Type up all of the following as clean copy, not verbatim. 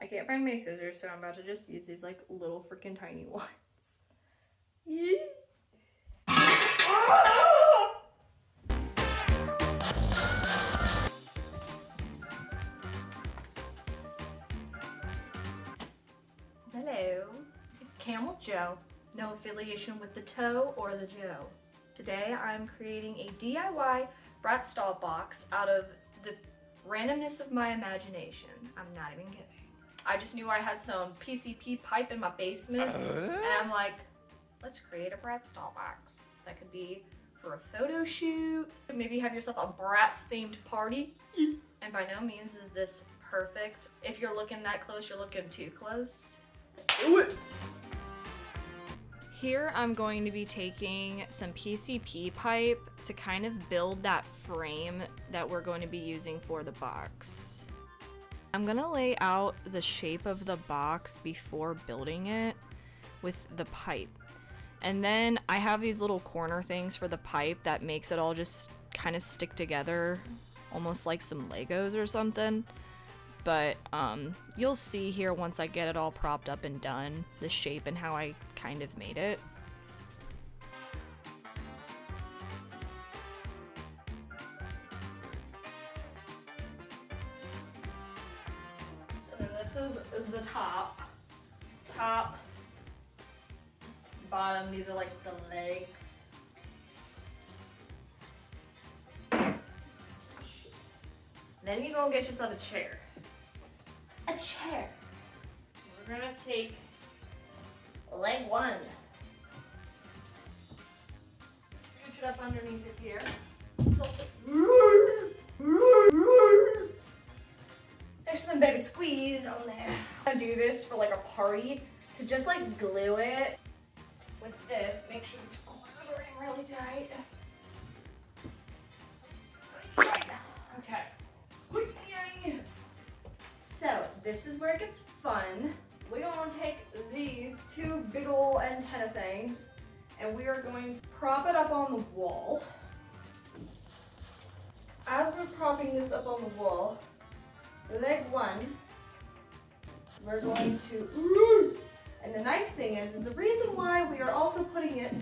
I can't find my scissors, so I'm about to just use these like little freaking tiny ones. Hello, it's Camel Joe. No affiliation with the toe or the Joe. Today I'm creating a DIY Bratz Doll Box out of the randomness of my imagination. I'm not even kidding. I just knew I had some PCP pipe in my basement, and I'm like, let's create a Bratz Doll Box. That could be for a photo shoot, maybe have yourself a Bratz themed party. And by no means is this perfect. If you're looking that close, you're looking too close. Let's do it. Here I'm going to be taking some PCP pipe to kind of build that frame that we're going to be using for the box. I'm gonna lay out the shape of the box before building it with the pipe. And then I have these little corner things for the pipe that makes it all just kind of stick together, almost like some Legos or something. But you'll see here once I get it all propped up and done, the shape and how I kind of made it. So then this is the top, bottom, these are like the legs. Then you go get yourself a chair. A chair. We're gonna take leg one. Scooch it up underneath it here. There's some baby squeeze on there. I'm gonna do this for like a party to just like glue it with this. Make sure the corners are in really tight. Okay. So this is where it gets fun. We're gonna take these two big ol' antenna things and we are going to prop it up on the wall. As we're propping this up on the wall, leg one, we're going to, and the nice thing is the reason why we are also putting it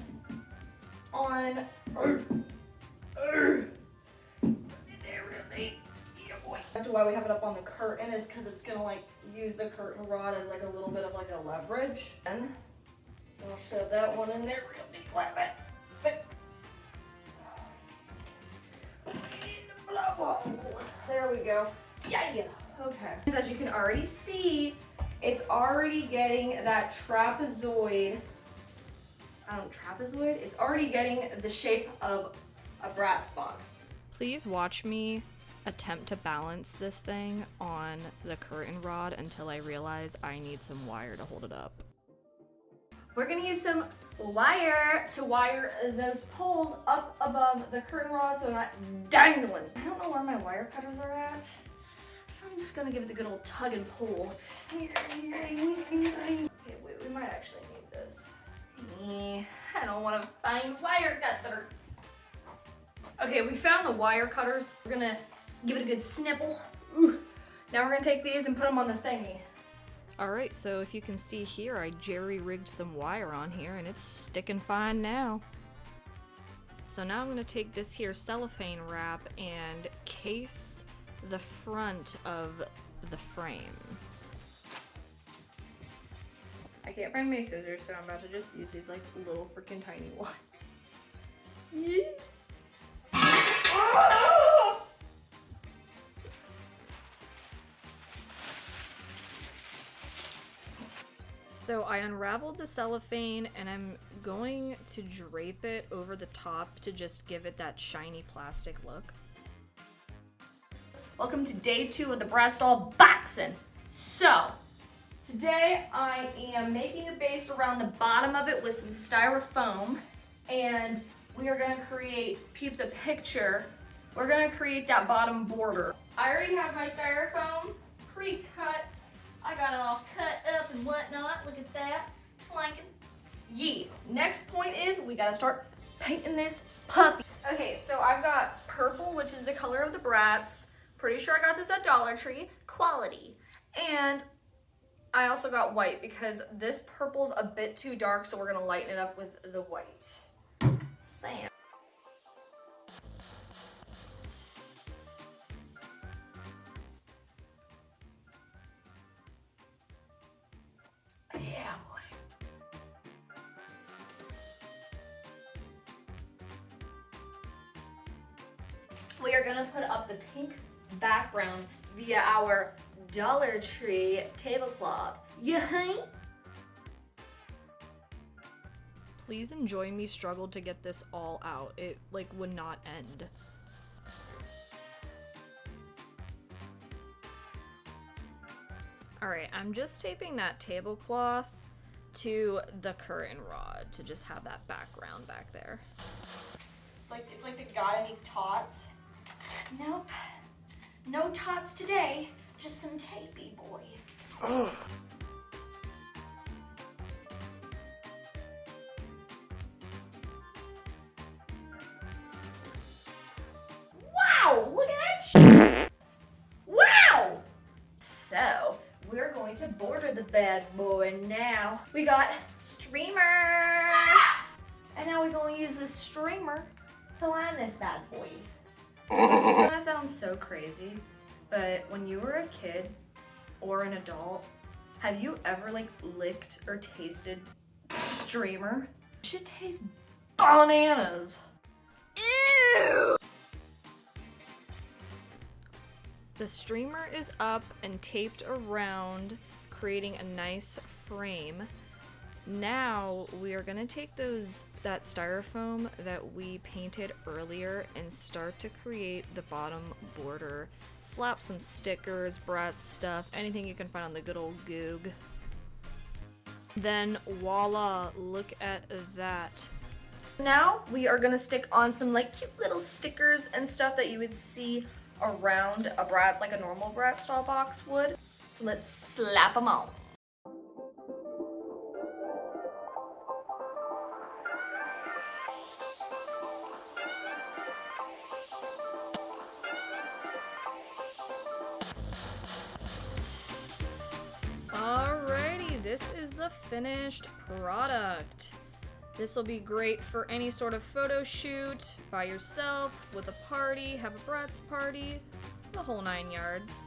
on, that's why we have it up on the curtain is because it's gonna like use the curtain rod as like a little bit of like a leverage. And I'll shove that one in there real deep like that. There we go. Yeah. Okay. As you can already see, it's already getting that trapezoid. It's already getting the shape of a Bratz box. Please watch me attempt to balance this thing on the curtain rod until I realize I need some wire to hold it up. We're gonna use some wire to wire those poles up above the curtain rod so they're not dangling. I don't know where my wire cutters are at, so I'm just gonna give it the good old tug and pull. Okay, wait, we might actually need this. I don't want to find wire cutter. Okay, we found the wire cutters. We're gonna give it a good snipple. Ooh. Now we're gonna take these and put them on the thingy. All right, so if you can see here, I jerry-rigged some wire on here and it's sticking fine now. So now I'm gonna take this here cellophane wrap and case the front of the frame. I can't find my scissors, so I'm about to just use these like little freaking tiny ones. So I unraveled the cellophane and I'm going to drape it over the top to just give it that shiny plastic look. Welcome to day 2 of the Bratz Doll Boxing. So, today I am making a base around the bottom of it with some styrofoam and we are gonna create, peep the picture, we're gonna create that bottom border. I already have my styrofoam pre-cut. I got it all cut up and whatnot. Look at that. Schlanking. Yeah. Next point is we gotta start painting this puppy. Okay, so I've got purple, which is the color of the Bratz. Pretty sure I got this at Dollar Tree. Quality. And I also got white because this purple's a bit too dark, so we're gonna lighten it up with the white. Sam. Yeah, boy. We are gonna put up the pink background via our Dollar Tree tablecloth. Yay! Please enjoy me struggle to get this all out. It like would not end. Alright, I'm just taping that tablecloth to the curtain rod to just have that background back there. It's like the guy who tots. Nope. No tots today. Just some tapey boy. Ugh. Wow! Look at that Wow! So, we're going to border the bad boy now. We got streamer! And now we're going to use this streamer to line this bad boy. It's gonna sound so crazy, but when you were a kid or an adult, have you ever like licked or tasted streamer? Shit tastes bananas. Ew! The streamer is up and taped around, creating a nice frame. Now we are gonna take that styrofoam that we painted earlier and start to create the bottom border. Slap some stickers, Bratz stuff, anything you can find on the good old Goog. Then voila, look at that. Now we are gonna stick on some like cute little stickers and stuff that you would see around a like a normal Bratz Doll Box would. So let's slap them on. Alrighty, this is the finished product. This will be great for any sort of photo shoot, by yourself, with a party, have a Bratz party, the whole 9 yards.